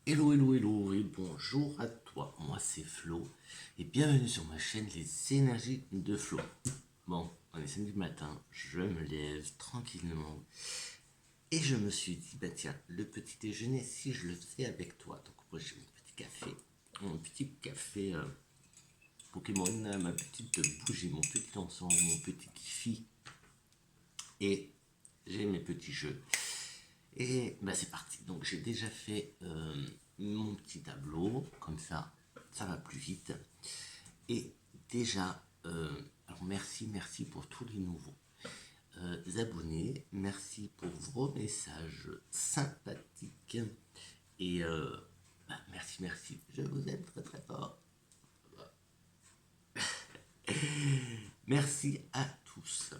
Hello, hello, hello et bonjour à toi. Moi c'est Flo et bienvenue sur ma chaîne Les Énergies de Flo. Bon, on est samedi matin, je me lève tranquillement et je me suis dit, bah tiens, le petit déjeuner, si je le faisais avec toi. Donc moi j'ai mon petit café Pokémon, ma petite bougie, mon petit encens, mon petit kifi et j'ai mes petits jeux. Et bah c'est parti. Donc j'ai déjà fait mon petit tableau, comme ça va plus vite. Et déjà, alors merci pour tous les nouveaux abonnés. Merci pour vos messages sympathiques. Et bah, merci. Je vous aime très très fort. Merci à tous.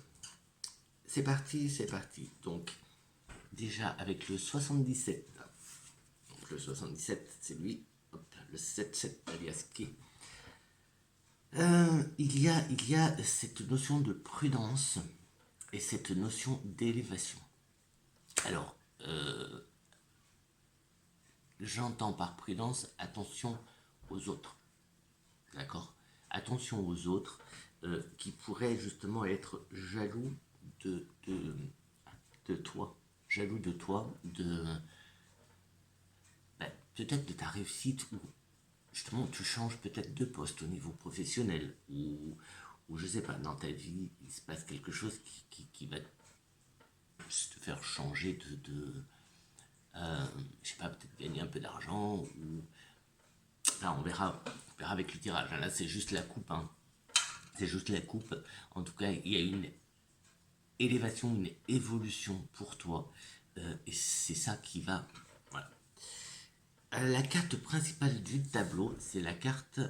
C'est parti. Donc déjà avec le 77. Donc le 77, c'est lui. Hop, le 77 alias K. Il y a cette notion de prudence et cette notion d'élévation. Alors, j'entends par prudence attention aux autres, d'accord. Attention aux autres qui pourraient justement être jaloux de toi, jaloux de toi, bah, peut-être de ta réussite ou justement tu changes peut-être de poste au niveau professionnel ou je sais pas, dans ta vie il se passe quelque chose qui va te faire changer je sais pas, peut-être gagner un peu d'argent ou là on verra avec le tirage. Là c'est juste la coupe, hein. C'est juste la coupe. En tout cas, il y a une élévation, une évolution pour toi. Et c'est ça qui va. Voilà. La carte principale du tableau, c'est la carte.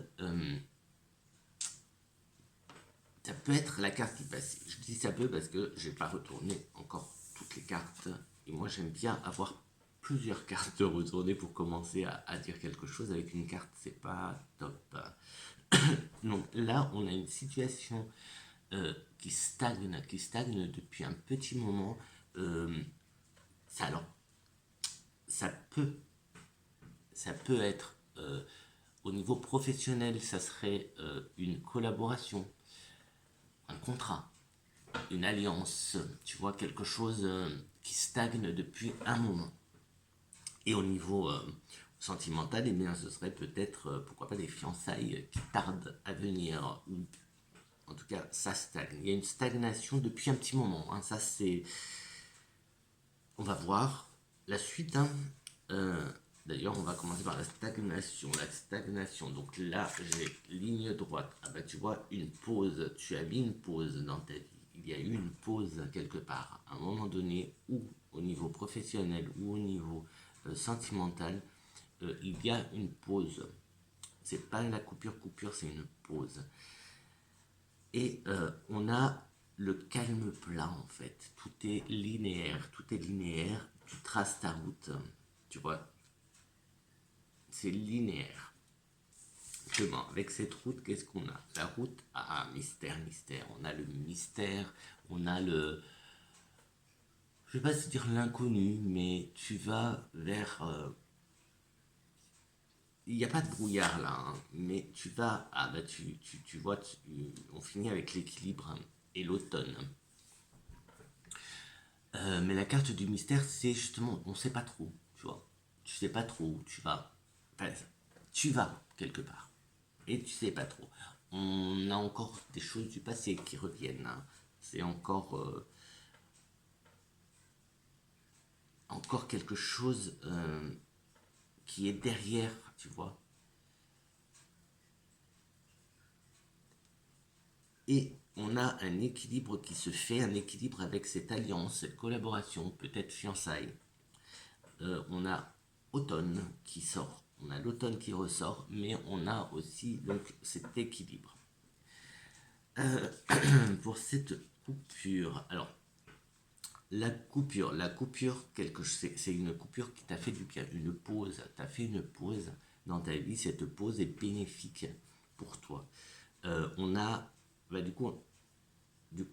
Ça peut être la carte qui passe. Je dis ça peut parce que je n'ai pas retourné encore toutes les cartes. Et moi, j'aime bien avoir plusieurs cartes retournées pour commencer à dire quelque chose. Avec une carte, c'est pas top. Donc là, on a une situation qui stagne depuis un petit moment. Euh, ça, alors, ça peut, ça peut être au niveau professionnel, ça serait une collaboration, un contrat, une alliance, tu vois, quelque chose qui stagne depuis un moment. Et au niveau sentimental, eh bien, ce serait peut-être, pourquoi pas, des fiançailles qui tardent à venir, ou en tout cas, ça stagne. Il y a une stagnation depuis un petit moment, hein. Ça, c'est. On va voir la suite, hein. Euh, D'ailleurs, on va commencer par la stagnation. La stagnation, donc là, j'ai ligne droite. Ah bah, tu vois, une pause. Tu as mis une pause dans ta vie. Il y a eu une pause quelque part, à un moment donné, ou au niveau professionnel, ou au niveau sentimental, il y a une pause. C'est pas la coupure, c'est une pause. Et on a le calme plat en fait. Tout est linéaire. Tu traces ta route, tu vois, c'est linéaire. Justement, avec cette route, qu'est-ce qu'on a? La route, ah, mystère. On a le mystère, on a le, je vais pas te dire l'inconnu, mais tu vas vers, il n'y a pas de brouillard là, hein, mais tu vas, ah bah tu vois, on finit avec l'équilibre, hein, et l'automne. Mais la carte du mystère, c'est justement, on sait pas trop, tu vois. Tu sais pas trop où tu vas. Enfin, tu vas quelque part. Et tu sais pas trop. On a encore des choses du passé qui reviennent, hein. C'est encore quelque chose qui est derrière, tu vois. Et on a un équilibre qui se fait, un équilibre avec cette alliance, cette collaboration, peut-être fiançailles. On a automne qui sort, on a l'automne qui ressort, mais on a aussi donc cet équilibre. Pour cette coupure, alors la coupure, c'est une coupure qui t'a fait du bien, une pause, t'as fait une pause dans ta vie, cette pause est bénéfique pour toi. On a, bah, du coup,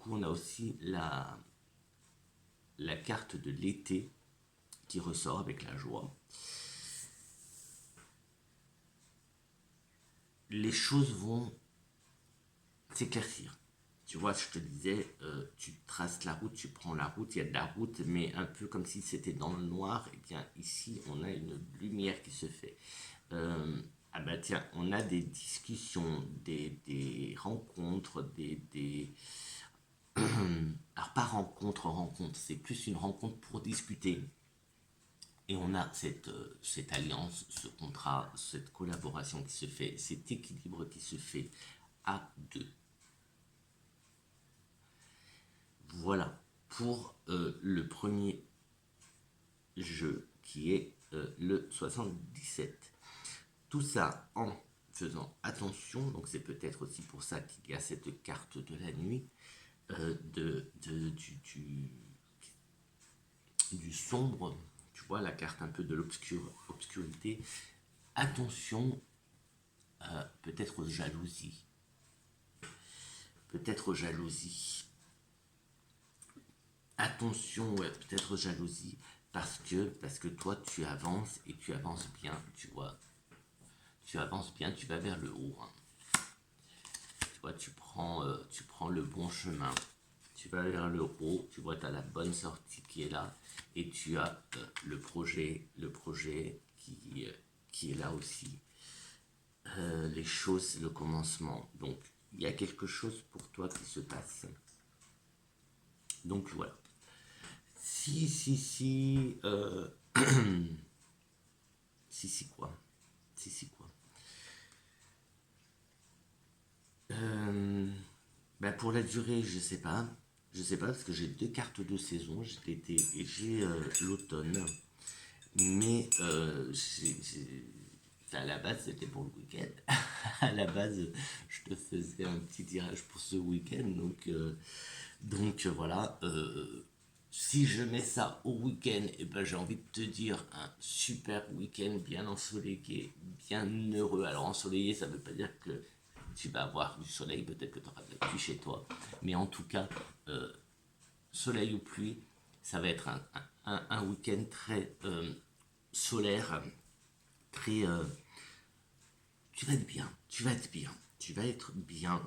on a aussi la carte de l'été qui ressort avec la joie. les choses vont s'éclaircir. Tu vois, je te disais, tu traces la route, tu prends la route, il y a de la route, mais un peu comme si c'était dans le noir. Et bien ici, on a une lumière qui se fait. Ah bah tiens, on a des discussions, des rencontres, alors pas rencontre, c'est plus une rencontre pour discuter. Et on a cette alliance, ce contrat, cette collaboration qui se fait, cet équilibre qui se fait à deux. Voilà pour le premier jeu qui est le 77. Tout ça en faisant attention, donc c'est peut-être aussi pour ça qu'il y a cette carte de la nuit, du sombre, tu vois, la carte un peu de l'obscurité. Attention, peut-être aux jalousies. Peut-être aux jalousies. Attention, ouais, peut-être aux jalousies. Parce que toi, tu avances et tu avances bien, tu vois. Tu avances bien, tu vas vers le haut. Hein. Tu vois, tu prends le bon chemin. Tu vas vers le haut, tu vois, tu as la bonne sortie qui est là. Et tu as le projet qui est là aussi. Les choses, le commencement. Donc, il y a quelque chose pour toi qui se passe. Donc, voilà. Si, si quoi? Si quoi? Bah pour la durée, je sais pas. Je sais pas parce que j'ai deux cartes de saison, j'ai l'été et j'ai l'automne. Mais à la base, c'était pour le week-end. À la base, je te faisais un petit tirage pour ce week-end. Donc voilà. Si je mets ça au week-end, et ben j'ai envie de te dire un super week-end bien ensoleillé, bien heureux. Alors ensoleillé, ça veut pas dire que tu vas avoir du soleil, peut-être que tu auras de la pluie chez toi, mais en tout cas, soleil ou pluie, ça va être un week-end très solaire, très... tu vas être bien, tu vas être bien, tu vas être bien,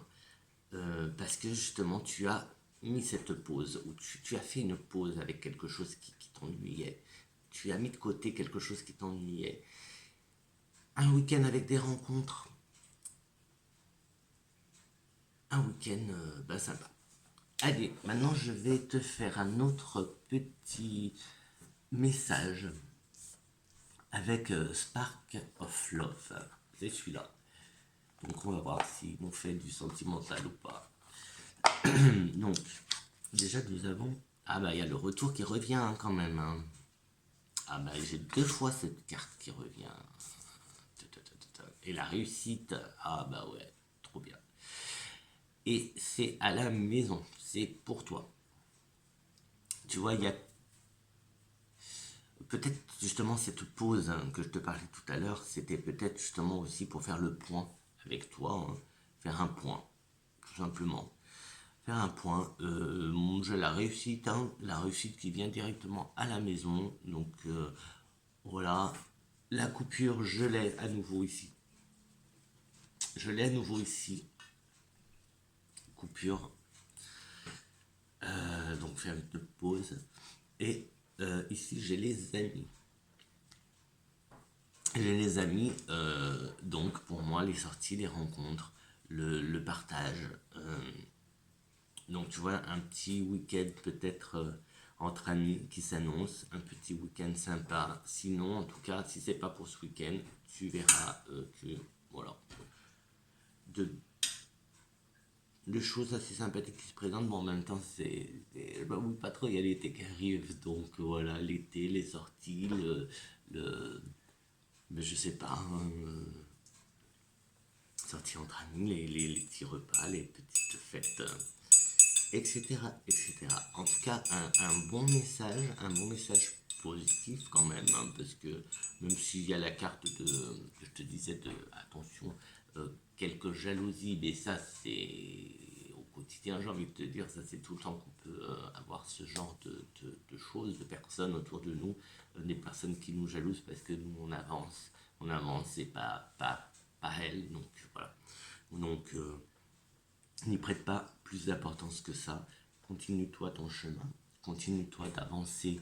parce que justement, tu as mis cette pause, ou tu as fait une pause avec quelque chose qui t'ennuyait. Tu as mis de côté quelque chose qui t'ennuyait. Un week-end avec des rencontres, un week-end sympa. Allez, maintenant je vais te faire un autre petit message avec Spark of Love. C'est celui-là. Donc on va voir s'ils m'ont fait du sentimental ou pas. Donc, déjà nous avons... Ah bah il y a le retour qui revient hein, quand même. Hein. Ah bah j'ai deux fois cette carte qui revient. Et la réussite, ah bah ouais, trop bien. Et c'est à la maison, c'est pour toi. Tu vois, il y a peut-être justement cette pause hein, que je te parlais tout à l'heure, c'était peut-être justement aussi pour faire le point avec toi, hein, faire un point, tout simplement. Faire un point. J'ai la réussite qui vient directement à la maison. Donc voilà, la coupure, je l'ai à nouveau ici. Je l'ai à nouveau ici. Coupure. Donc faire une pause. Et ici, j'ai les amis. J'ai les amis, donc pour moi, les sorties, les rencontres, le partage. Donc tu vois, un petit week-end peut-être entre amis qui s'annonce, un petit week-end sympa. Sinon, en tout cas, si c'est pas pour ce week-end, tu verras que, voilà, de, de choses assez sympathiques qui se présentent. Bon, en même temps, bah oui, pas trop, il y a l'été qui arrive. Donc voilà, l'été, les sorties, mais je sais pas, hein, sorties entre amis, les petits repas, les petites fêtes, etc., etc. En tout cas, un bon message positif quand même, hein, parce que même s'il y a la carte je te disais, de attention, quelques jalousies, mais ça c'est au quotidien, j'ai envie de te dire, ça c'est tout le temps qu'on peut avoir ce genre de choses, de personnes autour de nous, des personnes qui nous jalousent parce que nous on avance, c'est pas pas elle, donc voilà. Donc, n'y prête pas plus d'importance que ça. Continue-toi ton chemin. Continue-toi d'avancer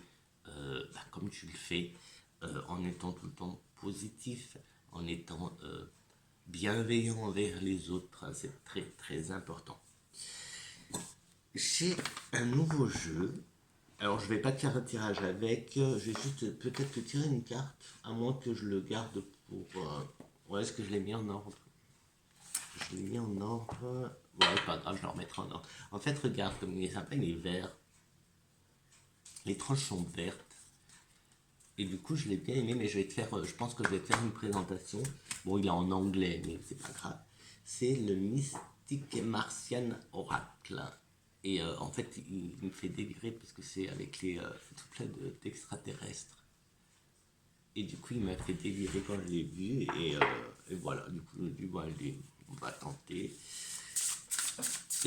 comme tu le fais, en étant tout le temps positif, en étant bienveillant envers les autres. C'est très très important. J'ai un nouveau jeu. Alors, je vais pas te faire un tirage avec. Je vais juste peut-être te tirer une carte, à moins que je le garde pour. Ouais, est-ce que je l'ai mis en ordre? Je l'ai mis en ordre. Ouais, pas grave, je le remettrai en ordre. En fait, regarde comme il est sympa, il est vert. Les tranches sont vertes. Et du coup, je l'ai bien aimé, mais je vais te faire. Je pense que je vais te faire une présentation. Bon, il est en anglais, mais c'est pas grave. C'est le Mystic Martian Oracle. Et en fait, il me fait délirer parce que c'est avec les tout plein d'extraterrestres. Et du coup, il m'a fait délirer quand je l'ai vu. Et voilà, du coup, je me dis, bon, allez, on va tenter.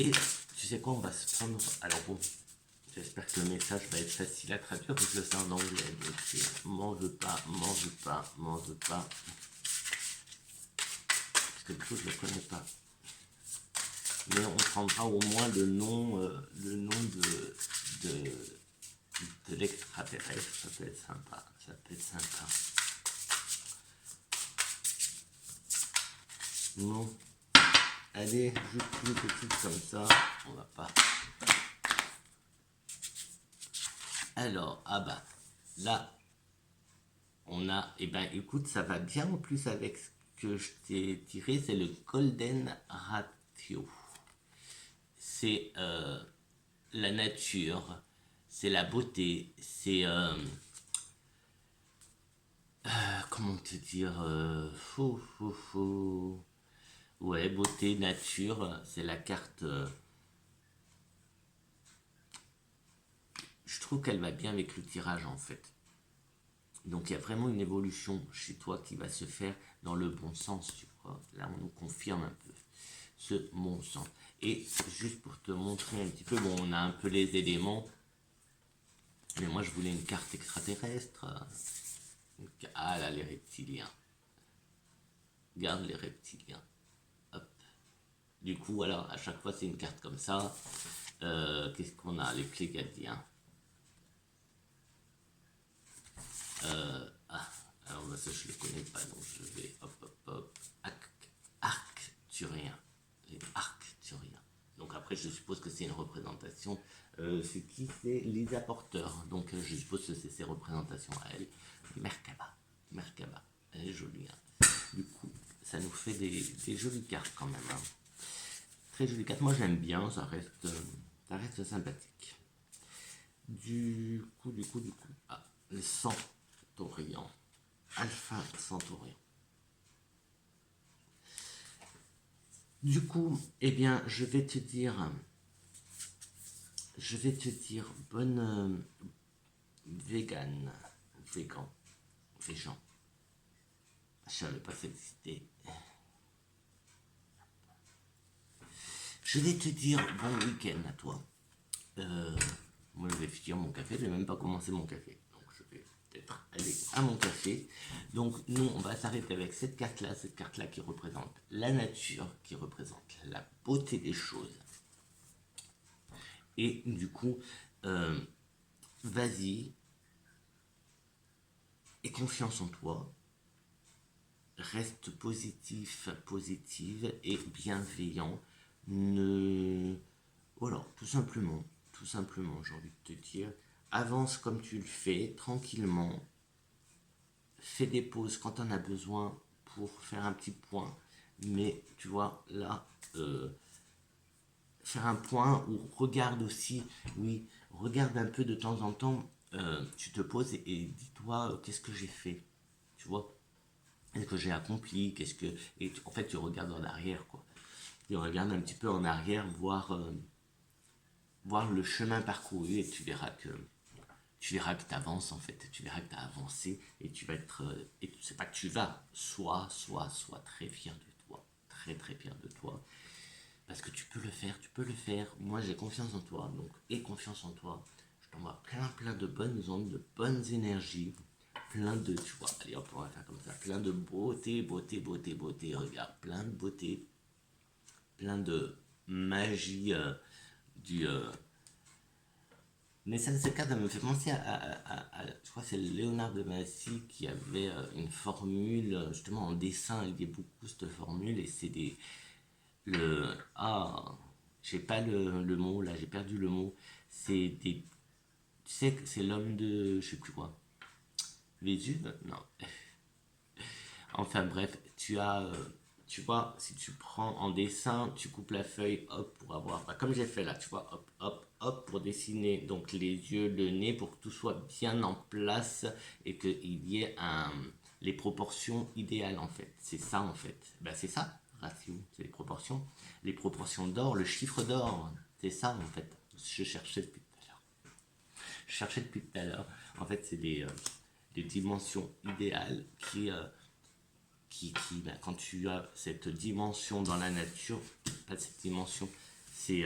Et tu sais quoi, on va se prendre. Alors bon, j'espère que le message va être facile à traduire parce que c'est en anglais. Donc c'est mange pas, mange pas, mange pas. Parce que du coup, je ne le connais pas. Mais on prendra au moins le nom de l'extraterrestre. Ça peut être sympa. Ça peut être sympa. Non. Allez, juste une petite comme ça. On va pas. Alors, ah bah, là, on a, eh ben, écoute, ça va bien en plus avec ce que je t'ai tiré, c'est le Golden Ratio. C'est la nature, c'est la beauté, c'est, comment te dire, ouais, beauté, nature, c'est la carte. Je trouve qu'elle va bien avec le tirage en fait. Donc il y a vraiment une évolution chez toi qui va se faire dans le bon sens, tu vois. Là, on nous confirme un peu ce bon sens. Et juste pour te montrer un petit peu, bon, on a un peu les éléments, mais moi je voulais une carte extraterrestre. Ah là, les reptiliens. Garde les reptiliens. Hop. Du coup, voilà, à chaque fois c'est une carte comme ça. Qu'est-ce qu'on a? Les Pléiadiens. Alors bah, ça je le connais pas, donc je vais hop hop hop. Arcturien. Les Arcturiens. Donc après je suppose que c'est une représentation. C'est qui? C'est les apporteurs. Donc je suppose que c'est ses représentations à elle. Merkaba. Merkaba. Elle est jolie. Hein. Du coup, ça nous fait des jolies cartes quand même. Hein. Très jolies cartes. Moi j'aime bien, ça reste sympathique. Du coup. Ah, le Centaurian. Alpha Centaurian. Du coup, eh bien, je vais te dire bonne vegan, végan, végan. Je savais pas cette idée. Je vais te dire bon week-end à toi. Moi, je vais finir mon café. Je n'ai même pas commencé mon café. Donc, je vais peut-être aller à mon café. Donc, nous, on va s'arrêter avec cette carte-là. Cette carte-là qui représente la nature, qui représente la beauté des choses. Et du coup, vas-y, aie confiance en toi. Reste positif, positive et bienveillant. Voilà, tout simplement, j'ai envie de te dire, avance comme tu le fais, tranquillement, fais des pauses quand on a besoin pour faire un petit point, mais tu vois, là, faire un point ou regarde aussi, oui, regarde un peu de temps en temps, tu te poses et dis-toi, qu'est-ce que j'ai fait, tu vois, qu'est-ce que j'ai accompli, en fait, tu regardes en arrière, quoi. Tu regardes un petit peu en arrière, voir le chemin parcouru et tu verras que tu avances en fait, tu verras que tu as avancé et tu vas être, et c'est pas que tu vas, sois très fier de toi, très très fier de toi, parce que tu peux le faire, moi j'ai confiance en toi, donc aie confiance en toi, je t'envoie plein de bonnes ondes, de bonnes énergies, plein de, tu vois, allez hop, on va faire comme ça, plein de beauté, beauté, beauté, beauté, regarde, plein de beauté, plein de magie du... mais ça, ce cadre me fait penser je crois que c'est Léonard de Vinci qui avait une formule, justement en dessin, il y a beaucoup cette formule, et c'est des... j'ai pas le mot là, j'ai perdu le mot, c'est des... Tu sais que c'est l'homme de... je sais plus quoi. Vésuve? Non. Enfin bref, tu vois, si tu prends en dessin, tu coupes la feuille, hop, pour avoir, bah, comme j'ai fait là, tu vois, hop, hop, hop, pour dessiner donc les yeux, le nez, pour que tout soit bien en place et qu'il y ait les proportions idéales en fait. C'est ça en fait. Ben, c'est ça, ratio, c'est les proportions d'or, le chiffre d'or, c'est ça en fait. Je cherchais depuis tout à l'heure. Je cherchais depuis tout à l'heure. En fait, c'est des dimensions idéales ben, quand tu as cette dimension dans la nature, pas cette dimension, c'est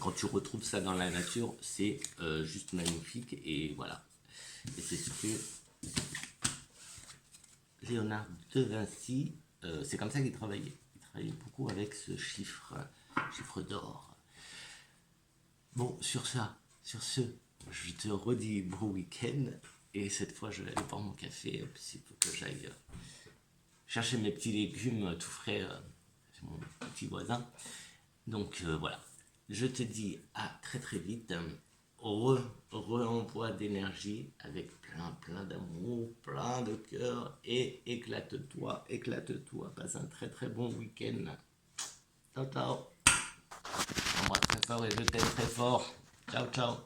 quand tu retrouves ça dans la nature, c'est juste magnifique et voilà. Et c'est ce que Léonard de Vinci, c'est comme ça qu'il travaillait. Il travaillait beaucoup avec ce chiffre d'or. Bon, sur ce, je te redis bon week-end. Et cette fois, je vais aller boire mon café. Il faut que j'aille chercher mes petits légumes tout frais chez mon petit voisin. Donc voilà, je te dis à très très vite. Re-emploi d'énergie avec plein d'amour, plein de cœur et éclate-toi, passe un très très bon week-end. Ciao ciao, embrasse très fort et je t'aime très fort. Ciao ciao.